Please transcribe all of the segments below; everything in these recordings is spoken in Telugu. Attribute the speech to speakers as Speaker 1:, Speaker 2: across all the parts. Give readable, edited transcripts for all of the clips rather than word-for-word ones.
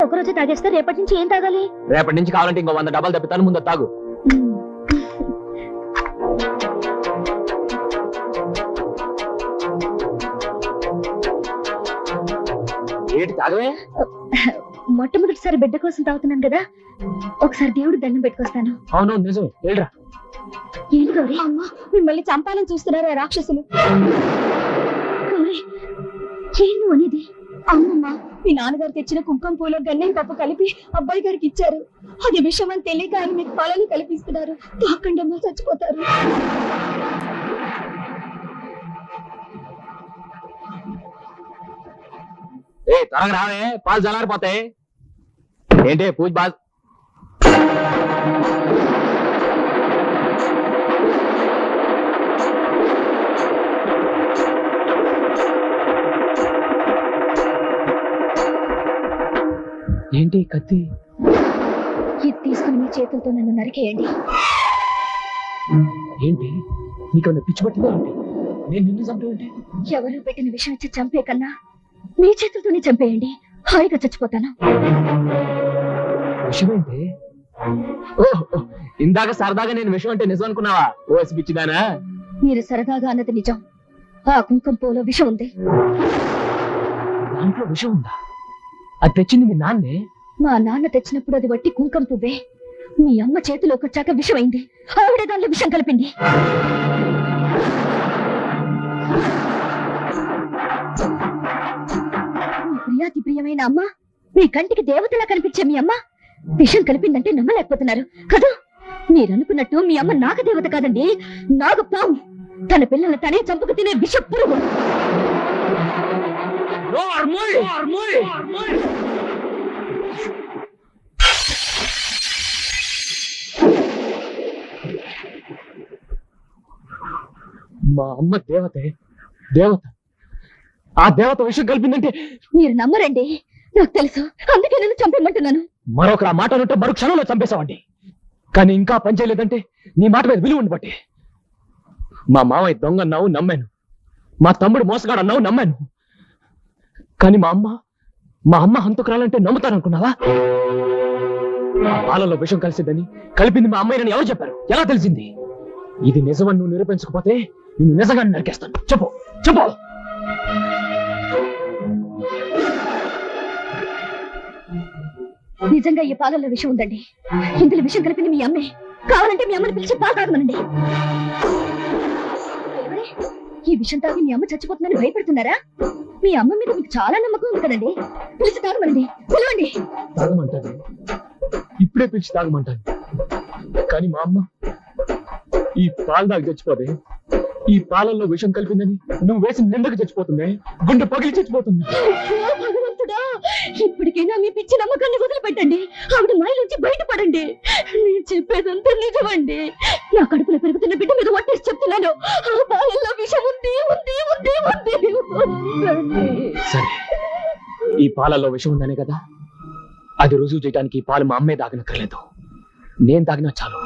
Speaker 1: ఒకరోజే తాగేస్తే రేపటి నుంచి ఏం తాగాలి?
Speaker 2: రేపటి నుంచి కావాలంటే ఇంకో 100 డబ్బాలు తెప్పిస్తాను, ముందు తాగు. ఏంటి తాగవే?
Speaker 1: మొట్టమొదటిసారి బిడ్డ కోసం తాగుతున్నాను కదా, ఒకసారి దేవుడు దండం పెట్టుకొస్తాను.
Speaker 2: అవును నిజమే, వెళ్ళరా.
Speaker 1: ఏంటి గౌరీ? అమ్మా, మిమ్మల్ని చంపాలని చూస్తున్నారా రాక్షసులు? గౌరీ, ఏం నువ్వు అనేది? అమ్మమ్మ, మీ నాన్నగారు తెచ్చిన కుంకుమ పూలో గన్నేం పప్పు కలిపి అబ్బాయి గారికి ఇచ్చారు. అది విషయం అని తెలియక ఆయన మీకు పాలను కల్పిస్తున్నారు. తాకండి అమ్మ, చచ్చిపోతారు.
Speaker 2: త్వరగా రావే, పాలు చల్లారిపోతాయి. ఏంటి పూజ బాగా ఏంటి కత్తి?
Speaker 1: ఇది తీసుకుని మీ చేతులతో నన్ను నరికేయండి.
Speaker 2: ఏంటి నీకన్నా పిచ్చి పట్టిందా ఏంటి? నేను నిన్ను చంపేంటి?
Speaker 1: ఎవరు పెట్టిన విషయం ఇచ్చి చంపే కన్నా మీ చేతులతోనే చంపేయండి, హాయిగా చచ్చిపోతాను.
Speaker 2: విషయం ఏంటి? ఇందాక సరదాగా నేను విషయం అంటే నిజం అనుకున్నావా? ఓసి పిచ్చిదానా?
Speaker 1: మీరు సరదాగా అన్నది నిజం. ఆ కుంకుమ పూలో విషం ఉంది.
Speaker 2: దాంట్లో విషం ఉందా? అది తెచ్చింది మీ నాన్నే?
Speaker 1: మా నాన్న తెచ్చినప్పుడు అది వట్టి కుంకుమ పువ్వే. మీ అమ్మ చేతిలోకి వచ్చాక విషమైంది. ఆవిడ దానిలో విషం కలిపింది. ప్రియాతి ప్రియమైన అమ్మ, మీ కంటికి దేవతలా కనిపించే మీ అమ్మ విషం కలిపిందంటే నమ్మలేకపోతున్నారు కదా? మీరనుకున్నట్టు మీ అమ్మ నాగదేవత కాదండి, నాగపాము. తన పిల్లల్ని తనే చంపుకు తినే విష పురుగు.
Speaker 2: మా అమ్మ దేవతే, దేవత. ఆ దేవత విషయం కలిపిందంటే
Speaker 1: మీరు నమ్మరండి, నాకు తెలుసు. అందుకే నేను చంపేయమంటున్నాను.
Speaker 2: మరొకరు ఆ మాట ఉంటే మరో క్షణంలో చంపేశావండి. కానీ ఇంకా పని చేయలేదంటే నీ మాట మీద విలువ ఉండబట్టి. మా మామయ్య దొంగ అన్నావు, నమ్మాను. మా తమ్ముడు మోసగాడు అన్నావు, నమ్మాను. కానీ మా అమ్మ హంతకురాలంటే నమ్ముతాననుకున్నావా? ఆ పాలలో విషం కలిసిద్దని, కలిపింది మా అమ్మాయిని ఎవరు చెప్పారు? ఎలా తెలిసింది? ఇది నిజమని నువ్వు నిరూపించకపోతే నిన్ను నిజంగా నరికేస్తాను. చెప్పు చెప్పు.
Speaker 1: నిజంగా ఈ పాలల్లో విషం ఉందండి. ఇందులో విషం కలిపింది మీ అమ్మే. కావాలంటే మీ అమ్మని పిలిచి పాలు తాగమనండి. ఈ విషం తాగి మీ అమ్మ చచ్చిపోతుందని భయపెడుతున్నారా? మీ అమ్మ మీద మీకు చాలా నమ్మకం ఉంది కదండి. పిలిచి తాగమనండి, పిలవండి.
Speaker 2: తాగమంటాను, ఇప్పుడే పిలిచి తాగమంటాను. కానీ మా అమ్మ ఈ పాలు తాగి చచ్చిపోతే, ఈ పాలల్లో విషం కలిపిందని నువ్వు వేసిన నిందకు చచ్చిపోతుంది, గుండె పగిలి చచ్చిపోతుంది.
Speaker 1: భగవంతుడా, ఇప్పటికైనా మీ పిచ్చి నమ్మకాన్ని వదిలిపెట్టండి. ఆవిడ మాయలోంచి బయటపడండి. నేను చెప్పేదంతా నిజమండి. నా కడుపులో పెరుగుతున్న బిడ్డ మీద ఒట్టేసి చెప్తున్నాను. ఆ పాలల్లో విషం ఉంది, ఉంది, ఉంది, ఉంది.
Speaker 2: సరే, ఈ పాలల్లో విషం ఉందనే కదా, అది రుజువు చేయడానికి ఈ పాలు మా అమ్మే తాగనక్కర్లేదు, నేను తాగినా చాలు.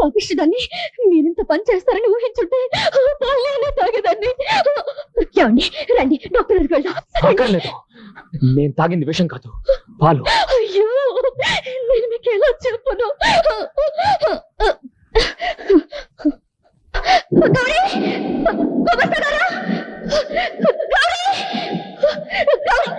Speaker 1: పాపిష్టిదాన్ని, మీరింత పని చేస్తారని ఊహించుంటే పాలనే తాగేదాన్ని. ఏమండి, రండి, డాక్టర్ దగ్గరికి వెళ్దాం.
Speaker 2: అక్కర్లేదు, నేను తాగింది విషం కాదు, పాలు.
Speaker 1: అయ్యో, నేను మీకు ఎలా చెప్పను? గౌరీ, గోపస్తారా? గౌరీ, గౌరీ,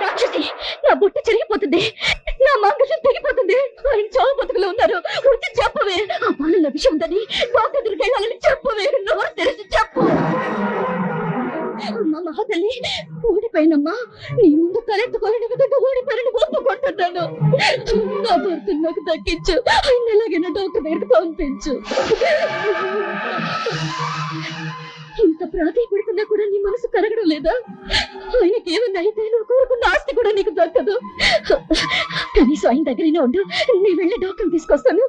Speaker 1: రాక్షసి, నా బొట్టు చెరిగిపోతుంది, నా మంగళం తెగిపోతుంది. ఆయన చావు బతుకులు ఉన్నారు. వచ్చి చెప్పవే, ఆ పాలల్లో విషయం ఉందని డాక్టర్ దగ్గరికి వెళ్ళాలని చెప్పవే. నోరు తెరిచి చెప్పు. అమ్మా మహాతల్లి, ఓడిపోయినమ్మా. నీ ముందు తలెత్తుకోలేని విధంగా ఓడిపోయిన ఒప్పుకుంటున్నాను. నా భర్తను నాకు దక్కించు. ఆయన ఎలాగైనా డాక్టర్ దగ్గరికి పంపించు. ఇంత ప్రాధాయపడుతున్నా కూడా నీ మనసు కరగడం లేదా? ఆయనకి ఏమన్నా అయితే నువ్వు కోరుకున్న ఆస్తి కూడా నీకు దక్కదు. కనీసం ఆయన దగ్గరైనా ఉండు. నీ వెళ్ళి డాక్టర్ తీసుకొస్తాను.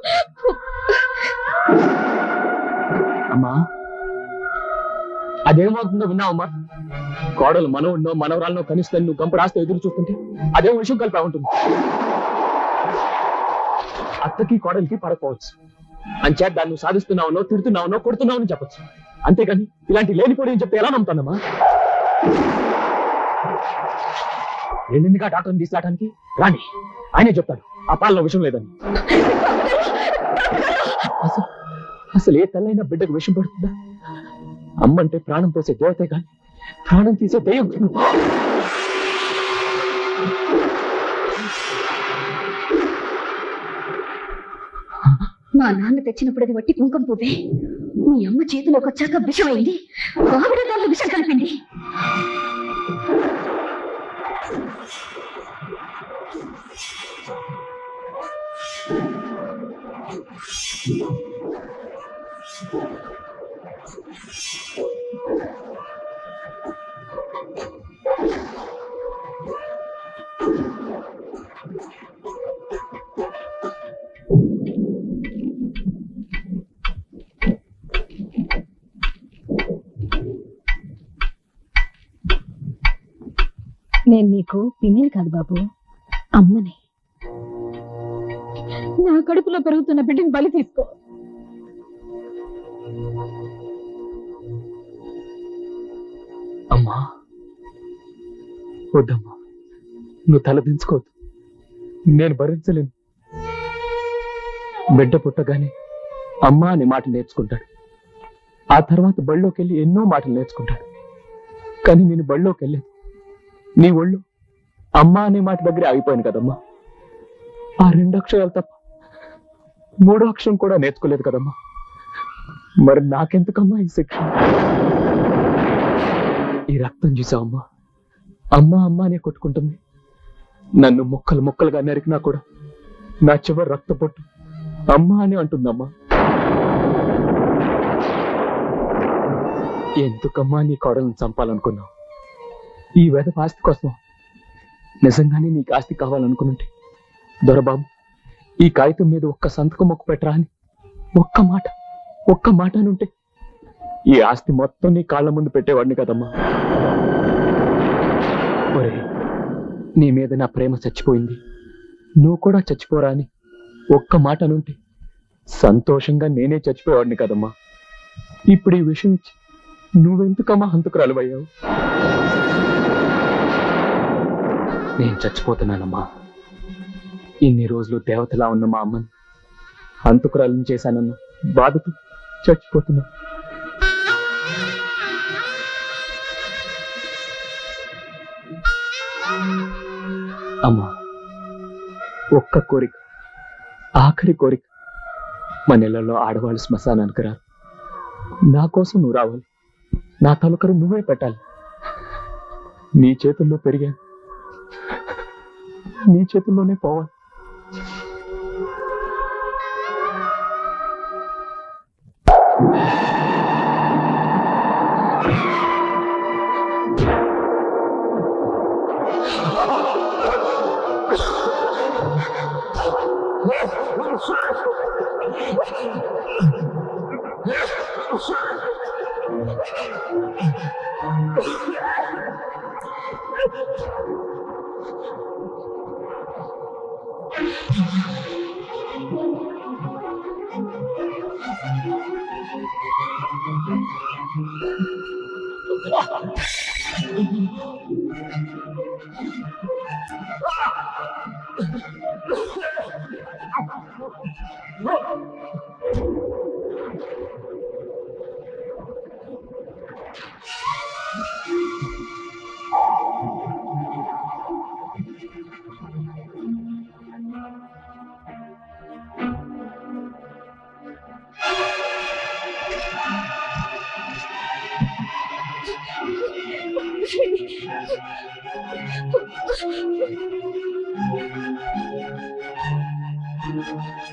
Speaker 2: అమ్మా, అదేమవుతుందో విన్నావమ్మా? కోడలు మనవున్నో మనవరాలనో కనిస్తే నువ్వు గంప రాస్తే ఎదురు చూస్తుంటే అదే విషయం కలిపి ఉంటుంది. అత్తకి కోడలికి పడకపోవచ్చు, అంచేత దాన్ని నువ్వు సాధిస్తున్నావునో తిడుతున్నావునో కొడుతున్నావునో చెప్పచ్చు. అంతేగాని ఇలాంటి లేనిపోయి చెప్తే ఎలా నమ్ముతానమ్మా? వెళ్ళిందిగా డాక్టర్ని తీసుకురావడానికి రాని, ఆయనే చెప్తాడు ఆ పాలలో విషయం లేదని. అసలు ఏ తల్లైనా బిడ్డకు విషం పడుతుందా? అమ్మంటే ప్రాణం పోసే దేవతే కానీ ప్రాణం తీసే దయ్యం.
Speaker 1: మా నాన్న తెచ్చినప్పుడు అది వట్టి కుంకుమ పువ్వే. మీ అమ్మ చేతిలోకి వచ్చాక విషమైంది. ఆవిడ దాంట్లో విషం కలిపింది. నేను నీకు పిన్నిని కాదు బాబు, అమ్మని. నా కడుపులో పెరుగుతున్న బిడ్డని బలి తీసుకో.
Speaker 2: అమ్మా వద్దమ్మా, నువ్వు తల దించుకోవద్దు, నేను భరించలేను. బిడ్డ పుట్టగానే అమ్మా అనే మాట నేర్చుకుంటాడు. ఆ తర్వాత బళ్ళోకి వెళ్ళి ఎన్నో మాటలు నేర్చుకుంటాడు. కానీ నేను బళ్ళోకి వెళ్ళలేదు. నీ ఒళ్ళు అమ్మా అనే మాట దగ్గరే ఆగిపోయాను కదమ్మా. ఆ 2 అక్షరాలు తప్ప 3వ అక్షరం కూడా నేర్చుకోలేదు కదమ్మా. మరి నాకెందుకమ్మా ఈ శిక్ష? ఈ రక్తం చూసావమ్మా, అమ్మా అమ్మ అనే కొట్టుకుంటుంది. నన్ను ముక్కలు ముక్కలుగా నరికినా కూడా నా చివరి రక్త పొట్టు అమ్మా అని అంటుందమ్మా. ఎందుకమ్మా నీ కోడలను చంపాలనుకున్నావు? ఈ వెధ ఆస్తి కోసం. నిజంగానే నీకు ఆస్తి కావాలనుకుంటే దొరబాబు ఈ కాగితం మీద ఒక్క సంతకం మొక్కు పెట్టరా అని ఒక్క మాట అనుంటే ఈ ఆస్తి మొత్తం నీ కాళ్ళ ముందు పెట్టేవాడిని కదమ్మా. ఒరే, నీ మీద నా ప్రేమ చచ్చిపోయింది, నువ్వు కూడా చచ్చిపోరా అని ఒక్క మాట అనుంటే సంతోషంగా నేనే చచ్చిపోయేవాడిని కదమ్మా. ఇప్పుడు ఈ విషయం ఇచ్చి నువ్వెందుకమ్మా హంతకురాలు అయ్యావు? నేను చచ్చిపోతున్నానమ్మా. ఇన్ని రోజులు దేవతలా ఉన్న మా అమ్మని హంతకురాలను చేశానన్న బాధతో చచ్చిపోతున్నా. అమ్మా, ఒక్క కోరిక, ఆఖరి కోరిక. మన నెలలో ఆడవాళ్ళు శ్మశానానికి రారు. నా కోసం నువ్వు రావాలి, నా తలకరు నువ్వే పెట్టాలి. నీ చేతుల్లో పెరిగాను, నీ చేతుల్లోనే పోవాలి.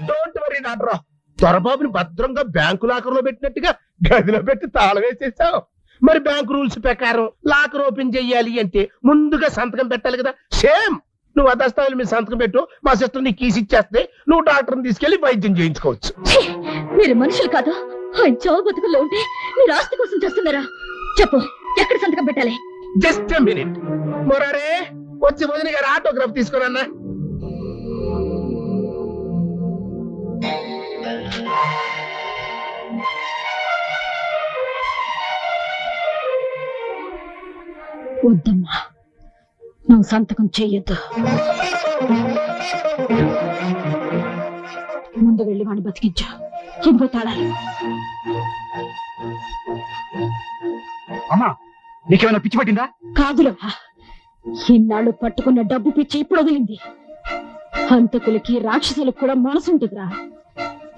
Speaker 3: డోంట్ వరీ డాక్టర్, దొరబాబుని భద్రంగా బ్యాంకు లాకర్లో పెట్టినట్టుగా గదిలో పెట్టి తాళం వేసేసావు. మరి బ్యాంకు రూల్స్ ప్రకారం లాకర్ ఓపెన్ చెయ్యాలి అంటే ముందుగా సంతకం పెట్టాలి కదా. సేమ్ నువ్వు అదస్తాలు మీ సంతకం పెట్టు, మా సిస్టర్ నీ కీస్ ఇచ్చేస్తే నువ్వు డాక్టర్ని తీసుకెళ్లి వైద్యం చేయించుకోవచ్చు.
Speaker 1: మీరు మనుషులు కాదు. ఆయన చావు బతుకుల్లో ఉంటే మీరు ఆస్తి కోసం చేస్తున్నారా? చెప్పు, ఎక్కడ సంతకం పెట్టాలి?
Speaker 3: Just minute. మొరారే వచ్చి వదిన గారు ఆటోగ్రాఫ్ తీసుకురన్నా.
Speaker 1: వద్దమ్మా, నువ్వు సంతకం చెయ్యొద్దు. ముందు వెళ్ళి వాడిని బతికించు. ఇదిగో తాళాలు.
Speaker 2: అమ్మా, నీకేమైనా పిచ్చి పట్టిందా?
Speaker 1: కాదురా, ఇన్నాళ్ళు పట్టుకున్న డబ్బు పిచ్చి ఇప్పుడు వదిలింది. హంతకులకి రాక్షసులకు కూడా మనసుంటుందిరా.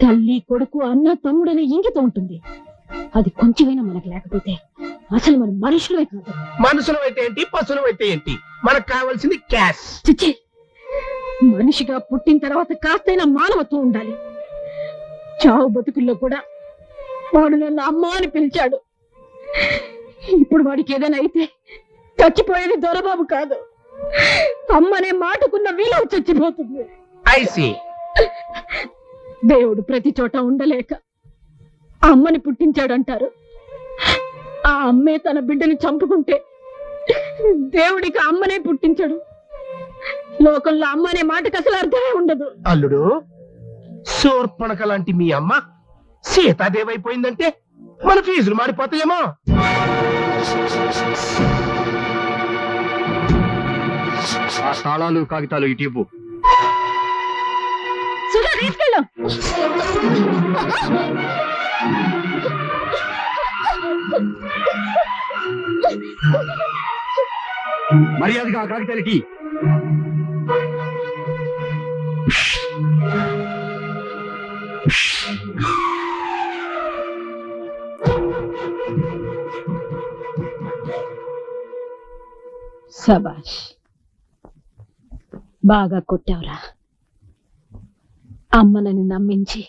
Speaker 1: తల్లి కొడుకు అన్న తమ్ముడనే ఇంగితం ఉంటుంది. అది కొంచెమైనా మనకు లేకపోతే అసలు మన మనుషులే కాదు.
Speaker 3: మనుషులు అయితే ఏంటి, పశువులు అయితే ఏంటి, మనకు కావాల్సింది క్యాష్.
Speaker 1: చిచ్చి, మనిషిగా పుట్టిన తర్వాత కాస్తైనా మానవత్వం ఉండాలి. చావు బతుకుల్లో కూడా వాడు నన్ను అమ్మ అని పిలిచాడు. ఇప్పుడు వాడికి ఏదైనా అయితే చచ్చిపోయేది దొరబాబు కాదు, అమ్మనే మాటకున్న విలువ చచ్చిపోతుంది.
Speaker 3: ఐసి
Speaker 1: దేవుడు ప్రతి చోట ఉండలేక అమ్మని పుట్టించాడంటారు. ఆ అమ్మే తన బిడ్డని చంపుకుంటే దేవుడికి అమ్మనే పుట్టించాడు. లోకంలో అమ్మ అనే మాటకు అసలు అర్థమే ఉండదు.
Speaker 3: అల్లుడు, శూర్పణఖ లాంటి మీ అమ్మ సీతాదేవైపోయిందంటే మన ఫీజులు మారిపోతాయేమో.
Speaker 2: ఆ తాళాలు కాగితాలు ఇటీపు.
Speaker 1: సుధా, తీసుకెళ్ళు.
Speaker 2: మర్యాదగా ఆ కాగితాలు ఇటీ.
Speaker 1: శభాష్, బాగా కొట్టావురా. అమ్మనని నమ్మించి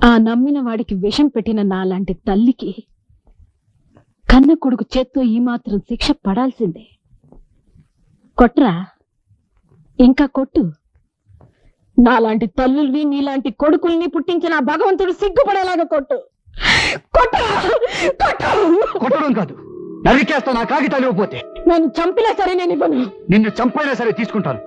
Speaker 1: ఆ నమ్మిన వాడికి విషం పెట్టిన నాలాంటి తల్లికి కన్న కొడుకు చేత్తో ఈ మాత్రం శిక్ష పడాల్సిందే. కొట్రా, ఇంకా కొట్టు. నాలాంటి తల్లుల్ని నీలాంటి కొడుకుల్ని పుట్టించిన ఆ భగవంతుడు సిగ్గుపడేలాగా కొట్టు.
Speaker 2: కొట్టడం కాదు, నరికేస్తా నా కాగితాలు ఇవ్వకపోతే.
Speaker 1: నన్ను చంపినా సరే నేను ఇవ్వను.
Speaker 2: నిన్ను చంపైనా సరే తీసుకుంటాను.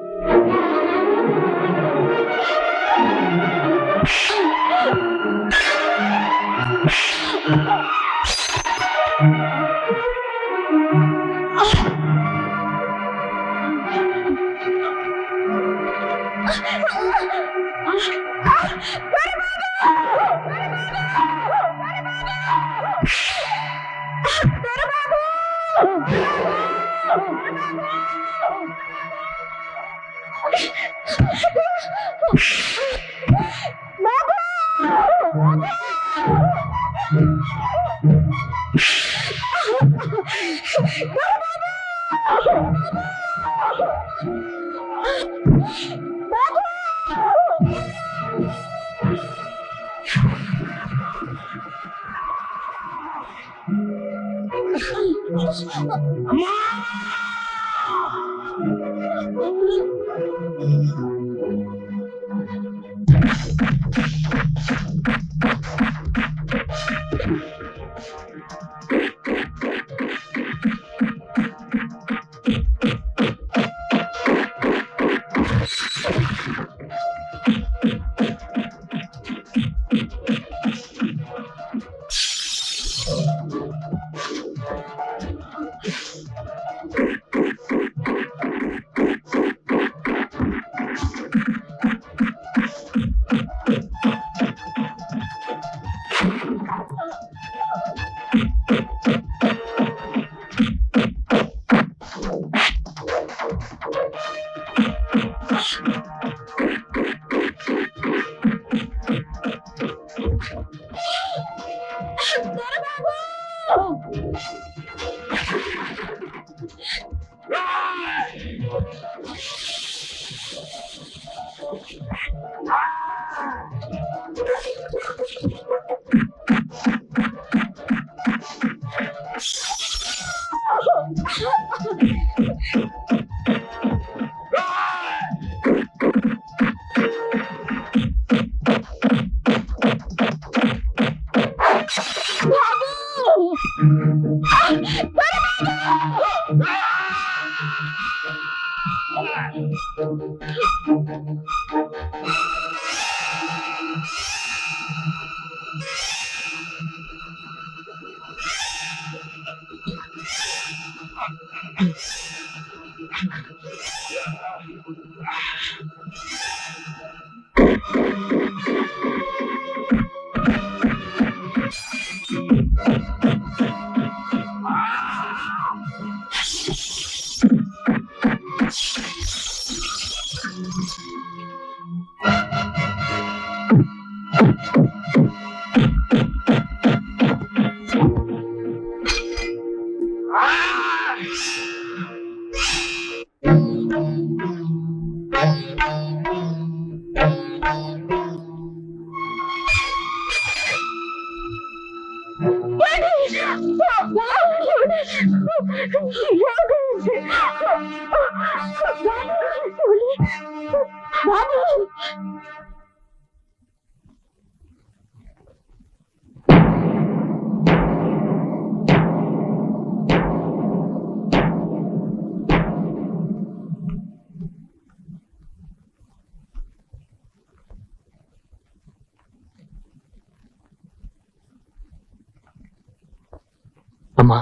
Speaker 2: అమ్మా,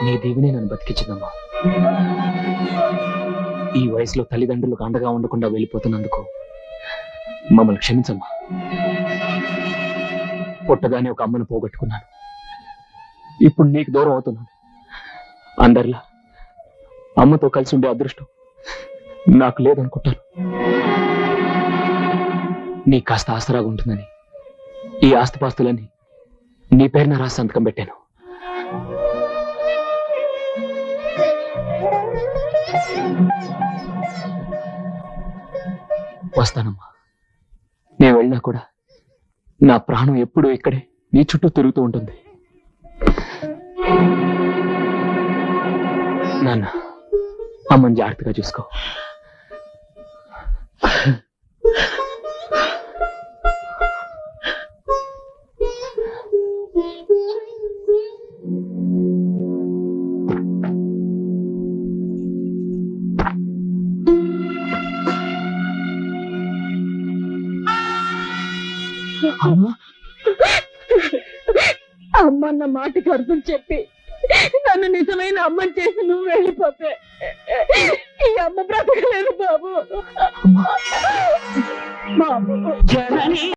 Speaker 2: నీ దీవినే నన్ను బతికించిందమ్మా. ఈ వయసులో తల్లిదండ్రులకు అండగా ఉండకుండా వెళ్ళిపోతున్నందుకు మమ్మల్ని క్షమించమ్మా. పుట్టగానే ఒక అమ్మను పోగొట్టుకున్నాను. ఇప్పుడు నీకు దూరం అవుతున్నాను. అందరిలా అమ్మతో కలిసి ఉండే అదృష్టం నాకు లేదనుకుంటాను. నీ కాస్త ఆసరాగా ఉంటుందని ఈ ఆస్తిపాస్తులన్నీ నీ పేరున రాసి సంతకం పెట్టాను. వస్తానమ్మా. నేను వెళ్ళినా కూడా నా ప్రాణం ఎప్పుడూ ఇక్కడే నీ చుట్టూ తిరుగుతూ ఉంటుంది. నాన్న, అమ్మని జాగ్రత్తగా చూసుకో.
Speaker 1: అమ్మ అన్న మాటకి అర్థం చెప్పి నన్ను నిజమైన అమ్మని చేసి నువ్వు వెళ్ళిపోతే ఈ అమ్మ బ్రతకలేదు బాబు.